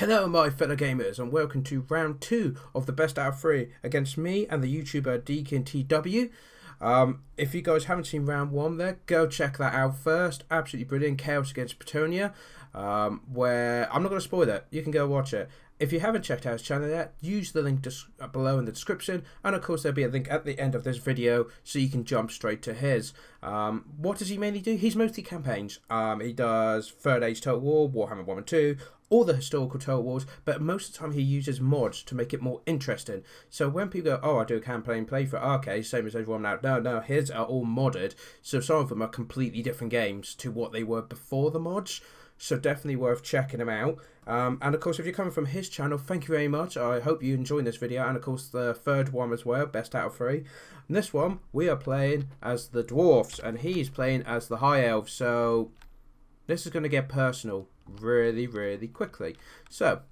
Hello my fellow gamers and welcome to round 2 of the best out of 3 against me and the YouTuber DeaconTW. If you guys haven't seen round 1 there, go check that out first. Absolutely brilliant. Chaos against Petunia, where I'm not going to spoil that. You can go watch it. If you haven't checked out his channel yet, use the link below in the description, and of course there'll be a link at the end of this video so you can jump straight to his. What does he mainly do? He's mostly campaigns. He does Third Age Total War, Warhammer 1 and 2, all the historical Total Wars, but most of the time he uses mods to make it more interesting. So when people go, oh, I do a campaign playthrough, okay, same as everyone now. No, his are all modded, so some of them are completely different games to what they were before the mods. So definitely worth checking him out. And of course, if you're coming from his channel, thank you very much. I hope you enjoyed this video. And of course, the third one as well, best out of 3. In this one, we are playing as the Dwarfs, and he's playing as the High Elves. So this is going to get personal really, really quickly. So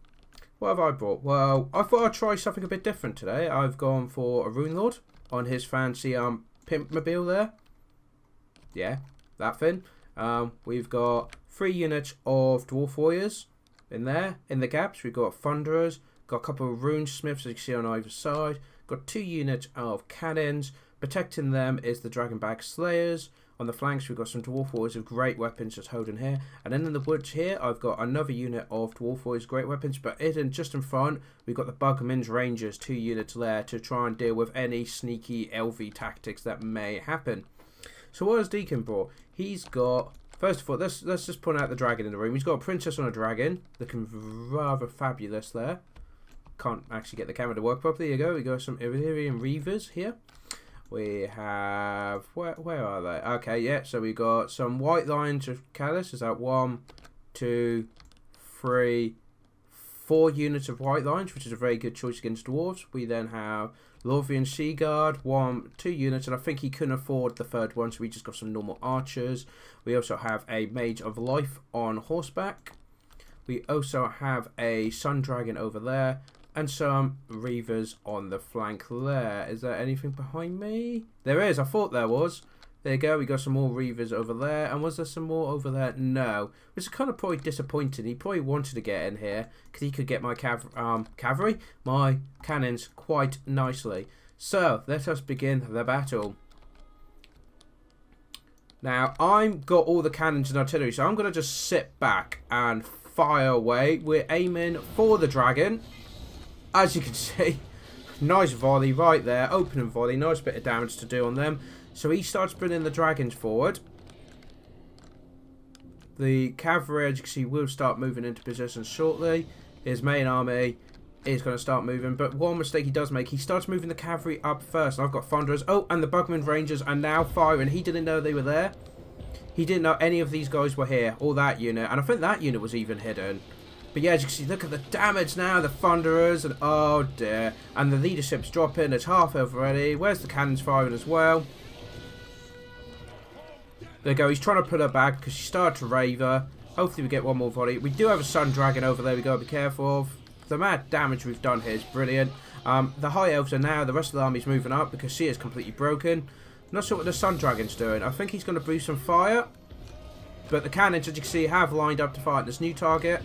what have I brought? Well, I thought I'd try something a bit different today. I've gone for a Rune Lord on his fancy Pimpmobile there. Yeah, that thing. We've got 3 units of Dwarf Warriors in there. In the gaps, we've got Thunderers, got a couple of Rune Smiths, as you can see on either side. Got 2 units of Cannons. Protecting them is the Dragonbag Slayers. On the flanks, we've got some Dwarf Warriors with great weapons just holding here. And then in the woods here, I've got another unit of Dwarf Warriors, great weapons. But just in front, we've got the Bugman's Rangers, 2 units there to try and deal with any sneaky Elvy tactics that may happen. So what has Deacon brought? He's got... First of all, let's just point out the dragon in the room. He's got a princess on a dragon, looking rather fabulous there. Can't actually get the camera to work properly. There you go. We got some Illyrian Reavers here. We have... Where are they? Okay, yeah. So we got some white lines of Callus. Is that 1, 2, 3, 4 units of white lines, which is a very good choice against dwarves. We then have Lothian Sea Guard, 2 units, and I think he couldn't afford the third one, so we just got some normal archers. We also have a Mage of Life on horseback. We also have a Sun Dragon over there, and some Reavers on the flank there. Is there anything behind me? There is, I thought there was. There you go, we got some more Reavers over there. And was there some more over there? No. Which is kind of probably disappointing. He probably wanted to get in here because he could get my cavalry, my cannons quite nicely. So, let us begin the battle. Now, I've got all the cannons and artillery, so I'm going to just sit back and fire away. We're aiming for the dragon. As you can see, nice volley right there. Opening volley, nice bit of damage to do on them. So he starts bringing the dragons forward. The cavalry, as you can see, will start moving into position shortly. His main army is going to start moving. But one mistake he does make, he starts moving the cavalry up first. I've got Thunderers. Oh, and the Bugman Rangers are now firing. He didn't know they were there. He didn't know any of these guys were here. Or that unit. And I think that unit was even hidden. But yeah, as you can see, look at the damage now. The Thunderers. And oh dear. And the leadership's dropping. It's half over already. Where's the cannons firing as well? There you go, he's trying to put her back because she started to rave her. Hopefully we get one more volley. We do have a Sun Dragon over there we got to be careful of. The amount of damage we've done here is brilliant. The High Elves are now, the rest of the army's moving up because she is completely broken. Not sure what the Sun Dragon's doing. I think he's going to breathe some fire. But the cannons, as you can see, have lined up to fight this new target.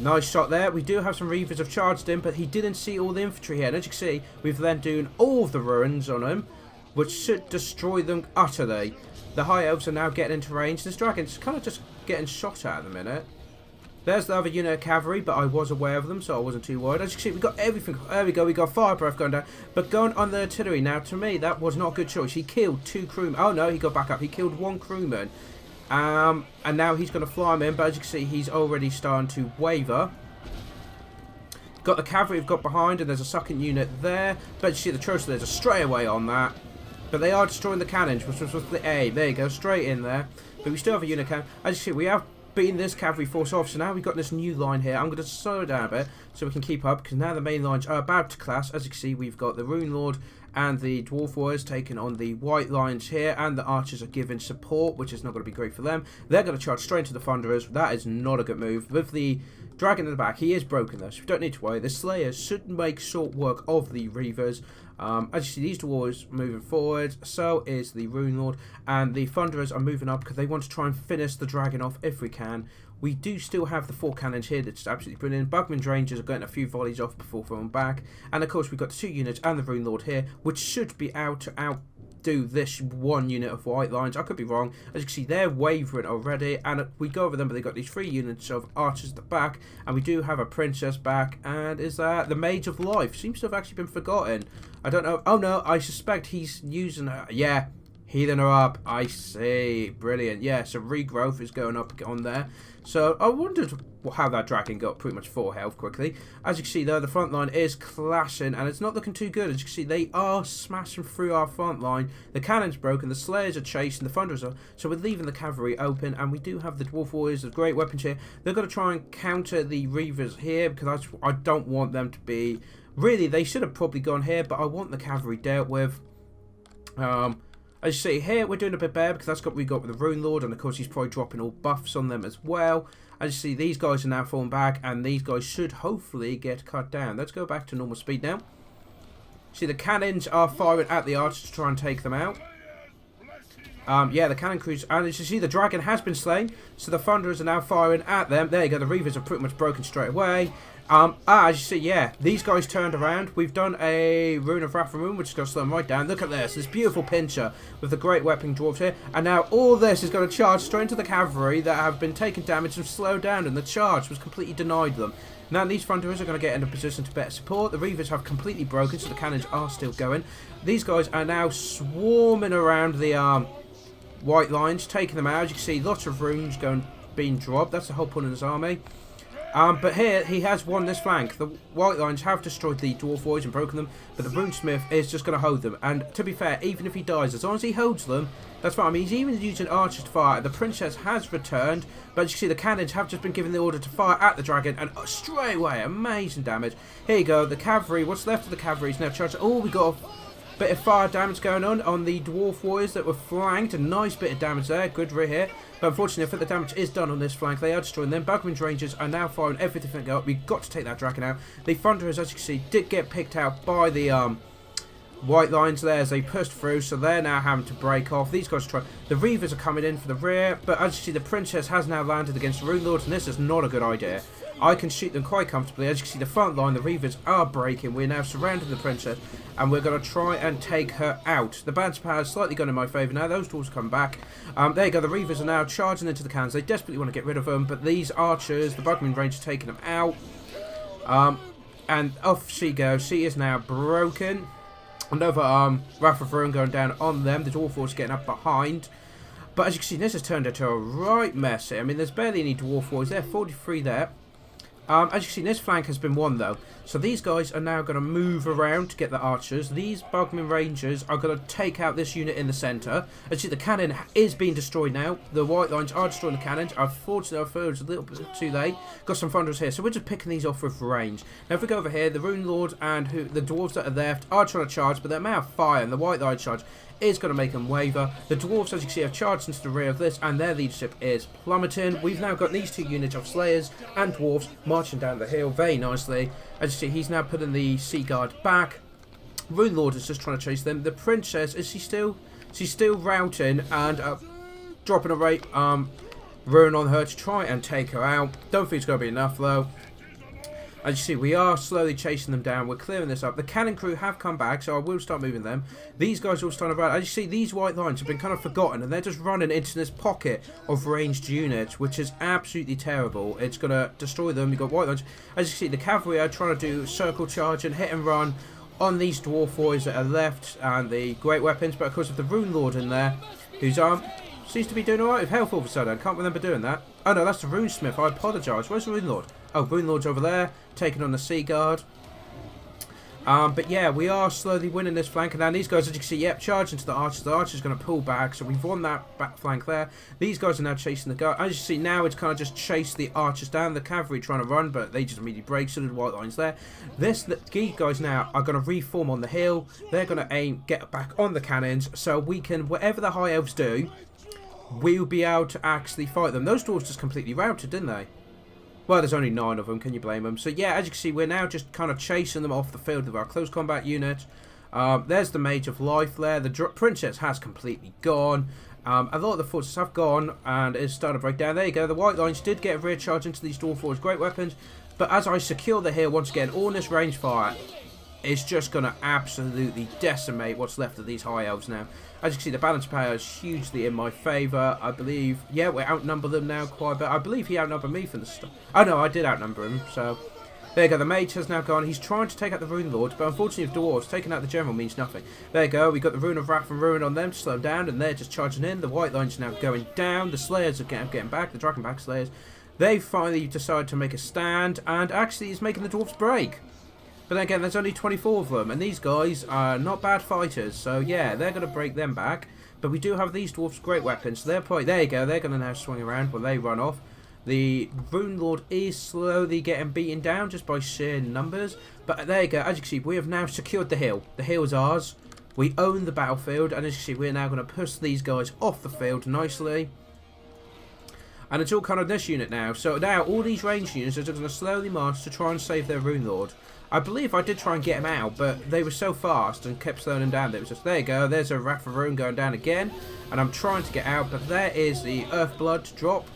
Nice shot there. We do have some Reavers have charged him, but he didn't see all the infantry here. And as you can see, we've then done all of the ruins on him, which should destroy them utterly. The High Elves are now getting into range. This dragon's kind of just getting shot at the minute. There's the other unit of cavalry, but I was aware of them, so I wasn't too worried. As you can see, we got everything. There we go. We got fire breath going down. But going on the artillery, now to me, that was not a good choice. He killed 2 crewmen. Oh no, he got back up. He killed 1 crewman. And now he's going to fly him in, but as you can see, he's already starting to waver. Got the cavalry we've got behind, and there's a second unit there. But you see the Trojan, there's a stray away on that. But they are destroying the cannons, which was the A. There you go, straight in there. But we still have a unit cannon. As you see, we have beaten this cavalry force off. So now we've got this new line here. I'm going to slow it down a bit so we can keep up. Because now the main lines are about to clash. As you can see, we've got the Rune Lord and the Dwarf Warriors taking on the white lines here. And the archers are giving support, which is not going to be great for them. They're going to charge straight into the Thunderers. That is not a good move. With the dragon in the back, he is broken though, so we don't need to worry. The Slayers should make short work of the Reavers. As you see, these dwarves moving forward, so is the Rune Lord, and the Thunderers are moving up because they want to try and finish the dragon off if we can. We do still have the 4 cannons here, that's absolutely brilliant. Bugman's Rangers are getting a few volleys off before falling back, and of course we've got the 2 units and the Rune Lord here, which should be out to outdo this 1 unit of white lines. I could be wrong. As you can see, they're wavering already, and we go over them, but they've got these 3 units of archers at the back, and we do have a princess back, and is that the Mage of Life? Seems to have actually been forgotten. I don't know. Oh no, I suspect he's using her. Yeah, healing her up. I see. Brilliant. Yeah, so regrowth is going up on there. So I wondered how that dragon got pretty much 4 health quickly. As you can see though, the front line is clashing and it's not looking too good. As you can see, they are smashing through our front line. The cannon's broken, the slayers are chasing, the thunderers are. So we're leaving the cavalry open, and we do have the dwarf warriors with great weapons here. They're going to try and counter the reavers here because I don't want them to be... Really, they should have probably gone here, but I want the cavalry dealt with. As you see here, we're doing a bit better because that's what we got with the Rune Lord, and of course he's probably dropping all buffs on them as well. As you see, these guys are now falling back, and these guys should hopefully get cut down. Let's go back to normal speed now. See, the cannons are firing at the archers to try and take them out. Yeah, the cannon crews, and as you see, the dragon has been slain, so the thunderers are now firing at them. There you go, the reavers are pretty much broken straight away. As you see, yeah, these guys turned around. We've done a Rune of Wrath Moon, which is going to slow them right down. Look at this beautiful pincher with the great weapon dwarves here. And now all this is going to charge straight into the cavalry that have been taking damage and slowed down, and the charge was completely denied them. Now these thunderers are going to get into position to better support. The reavers have completely broken, so the cannons are still going. These guys are now swarming around the white lines, taking them out. As you can see, lots of runes being dropped. That's the whole point of this army. But here, he has won this flank. The white lines have destroyed the dwarf warriors and broken them, but the runesmith is just going to hold them. And to be fair, even if he dies, as long as he holds them, that's fine. I mean, he's even using archers to fire. The princess has returned, but as you can see, the cannons have just been given the order to fire at the dragon, and straight away, amazing damage. Here you go, the cavalry, what's left of the cavalry is now charged. Oh, we got a bit of fire damage going on the dwarf warriors that were flanked. A nice bit of damage there, good right here. But unfortunately, I think the damage is done on this flank. They are destroying them. Bugman's Rangers are now firing everything they got. We've got to take that dragon out. The Thunderers, as you can see, did get picked out by the white lines there as they pushed through. So they're now having to break off. These guys try. The Reavers are coming in for the rear. But as you see, the Princess has now landed against the Rune Lords, and this is not a good idea. I can shoot them quite comfortably. As you can see, the front line, the Reavers are breaking. We're now surrounding the Princess, and we're going to try and take her out. The balance power has slightly gone in my favour now. Those dwarves come back. There you go. The Reavers are now charging into the cannons. They desperately want to get rid of them, but these archers, the Bugman Rangers, taking them out. And off she goes. She is now broken. Another Wrath of Ruin going down on them. The dwarf force getting up behind. But as you can see, this has turned into a right mess here. I mean, there's barely any dwarf warriors there. 43 there. As you can see, this flank has been won, though. So these guys are now going to move around to get the archers. These Bugman Rangers are going to take out this unit in the centre. As you see, the cannon is being destroyed now. The white lines are destroying the cannons. Unfortunately, I thought it was a little bit too late. Got some thunderers here. So we're just picking these off with range. Now, if we go over here, the Rune Lord and the dwarves that are left are trying to charge, but the amount of fire and the white line charge is going to make them waver. The dwarves, as you can see, have charged into the rear of this, and their leadership is plummeting. We've now got these 2 units of slayers and dwarves marching down the hill very nicely. As you see, he's now putting the sea guard back. Rune Lord is just trying to chase them. The princess, she's still routing and dropping a rate rune on her to try and take her out. Don't think it's going to be enough though. As you see, we are slowly chasing them down. We're clearing this up. The cannon crew have come back, so I will start moving them. These guys are all starting around. As you see, these white lines have been kind of forgotten, and they're just running into this pocket of ranged units, which is absolutely terrible. It's going to destroy them. You've got white lines. As you see, the cavalry are trying to do circle charge and hit and run on these dwarf warriors that are left, and the great weapons. But of course, with the Rune Lord in there, who's seems to be doing alright with health all of a sudden. I can't remember doing that. Oh no, that's the Runesmith. I apologise. Where's the Rune Lord? Oh, Rune Lord's over there, taking on the Sea Guard. But yeah, we are slowly winning this flank. And now these guys, as you can see, yep, charging to the archers. The archer's going to pull back, so we've won that back flank there. These guys are now chasing the guard. As you see, now it's kind of just chase the archers down. The cavalry trying to run, but they just immediately break. So the white lines there. These guys now are going to reform on the hill. They're going to get back on the cannons, so we can, whatever the high elves do, we'll be able to actually fight them. Those dwarves just completely routed, didn't they? Well, there's only 9 of them, can you blame them? So yeah, as you can see, we're now just kind of chasing them off the field with our close combat unit. There's the Mage of Life there. The Princess has completely gone. A lot of the forces have gone and it's starting to break down. There you go. The White Lines did get a rear charge into these Dwarf Warriors. Great weapons. But as I secure the hill, once again, all this range fire is just going to absolutely decimate what's left of these High Elves now. As you can see, the balance power is hugely in my favour. I believe, yeah, we outnumber them now quite a bit. I believe he outnumbered me from the start. Oh, no, I did outnumber him, so... There you go, the Mage has now gone. He's trying to take out the Rune Lord, but unfortunately with Dwarves, taking out the General means nothing. There you go, we got the Rune of Wrath and Ruin on them to slow them down, and they're just charging in. The White Lines are now going down. The Slayers are getting back, the Dragonback Slayers. They finally decide to make a stand, and actually it's making the Dwarves break. But then again, there's only 24 of them, and these guys are not bad fighters, so yeah, they're going to break them back. But we do have these Dwarves' great weapons, so they're probably, there you go, they're going to now swing around when they run off. The Rune Lord is slowly getting beaten down just by sheer numbers. But there you go, as you can see, we have now secured the hill. The hill is ours. We own the battlefield, and as you can see, we're now going to push these guys off the field nicely. And it's all kind of this unit now. So now all these ranged units are just going to slowly march to try and save their Rune Lord. I believe I did try and get him out, but they were so fast and kept slowing him down that it was just, there you go, there's a Wrath of Rune going down again. And I'm trying to get out, but there is the Earth Blood drop.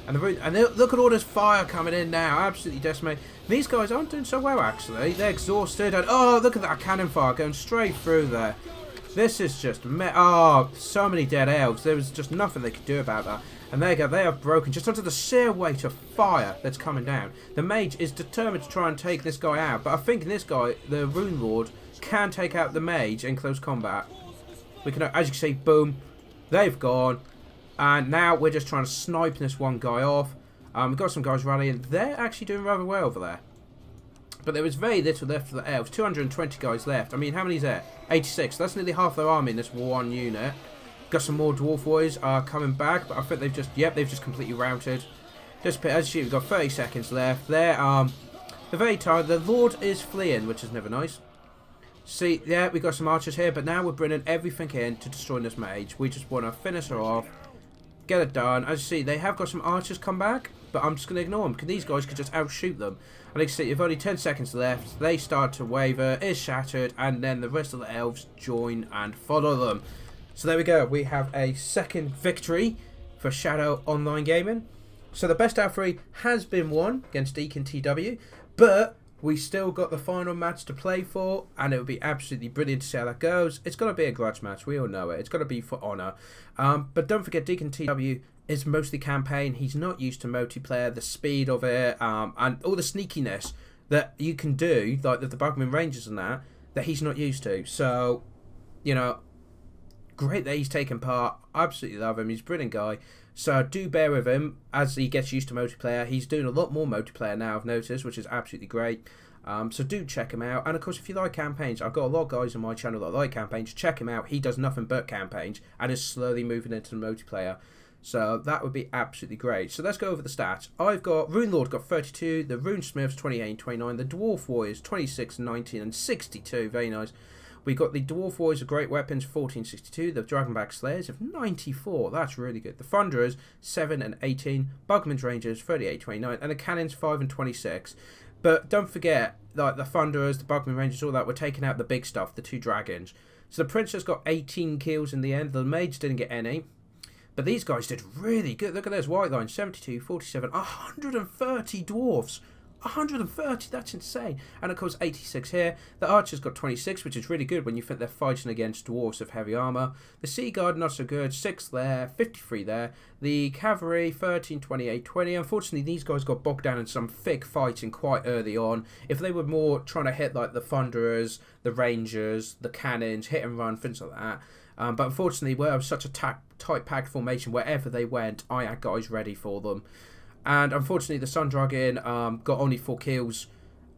And look at all this fire coming in now, absolutely decimated. These guys aren't doing so well, actually. They're exhausted. And, oh, look at that cannon fire going straight through there. This is just... oh, so many dead elves. There was just nothing they could do about that. And there you go, they have broken just onto the sheer weight of fire that's coming down. The Mage is determined to try and take this guy out. But I think this guy, the Rune Lord, can take out the Mage in close combat. We can, as you can see, boom, they've gone. And now we're just trying to snipe this one guy off. We've got some guys rallying. They're actually doing rather well over there. But there was very little left for the Elves. 220 guys left. I mean, how many's there? 86. That's nearly half their army in this one unit. Got some more Dwarf Warriors coming back. But I think they've just, yep, they've just completely routed. Just as you see, we've got 30 seconds left. They're very tired. The Lord is fleeing, which is never nice. See, yeah, we've got some archers here. But now we're bringing everything in to destroy this Mage. We just want to finish her off. Get it done. As you see, they have got some archers come back, but I'm just going to ignore them because these guys could just outshoot them. And you can see, you've only 10 seconds left. They start to waver, is shattered, and then the rest of the elves join and follow them. So there we go. We have a second victory for Shadow Online Gaming. So the best out of 3 has been won against DeaconTW, but we still got the final match to play for, and it would be absolutely brilliant to see how that goes. It's going to be a grudge match, we all know it. It's going to be for honour. But don't forget, DeaconTW is mostly campaign. He's not used to multiplayer, the speed of it, and all the sneakiness that you can do, like the Bugman Rangers and that he's not used to. So, you know, great that he's taken part. I absolutely love him. He's a brilliant guy. So do bear with him as he gets used to multiplayer. He's doing a lot more multiplayer now, I've noticed, which is absolutely great. So do check him out. And of course, if you like campaigns, I've got a lot of guys on my channel that like campaigns. Check him out. He does nothing but campaigns and is slowly moving into the multiplayer. So that would be absolutely great. So let's go over the stats. I've got Rune Lord got 32, the Rune Smiths 28 and 29, the Dwarf Warriors 26 and 19 and 62. Very nice. We got the Dwarf Warriors of Great Weapons 1462, the Dragonback Slayers of 94. That's really good. The Thunderers 7 and 18, Bugman's Rangers 38 29, and the Cannons 5 and 26. But don't forget, like the Thunderers, the Bugman Rangers, all that, were taking out the big stuff, the 2 dragons. So the Princess got 18 kills in the end. The Mage didn't get any. But these guys did really good. Look at this White Line 72, 47, 130 Dwarfs. 130, that's insane. And of course 86 here. The Archers got 26, which is really good when you think they're fighting against Dwarfs of heavy armour. The Sea Guard not so good, 6 there, 53 there. The Cavalry 13, 28, 20. Unfortunately these guys got bogged down in some thick fighting quite early on. If they were more trying to hit like the Thunderers, the Rangers, the Cannons, hit and run, things like that. But unfortunately we're such a tight packed formation, wherever they went I had guys ready for them. And unfortunately, the Sun Dragon got only 4 kills,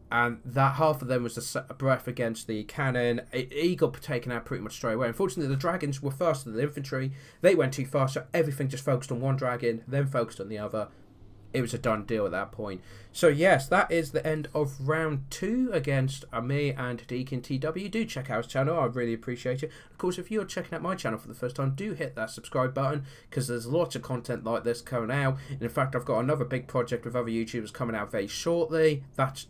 and that half of them was the breath against the cannon. He got taken out pretty much straight away. Unfortunately, the dragons were faster than the infantry. They went too fast, so everything just focused on one dragon, then focused on the other. It was a done deal at that point. So yes, that is the end of round 2 against me and DeaconTW. Do check out his channel, I really appreciate it. Of course, if you're checking out my channel for the first time, do hit that subscribe button, because there's lots of content like this coming out. And in fact, I've got another big project with other YouTubers coming out very shortly. That's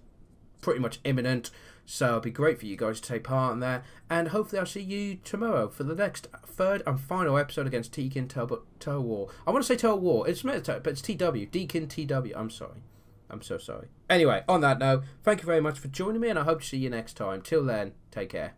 pretty much imminent. So it'll be great for you guys to take part in that. And hopefully I'll see you tomorrow for the next third and final episode against DeaconTW War. I want to say Total War. It's meant to, but it's TW. DeaconTW. I'm sorry. I'm so sorry. Anyway, on that note, thank you very much for joining me, and I hope to see you next time. Till then, take care.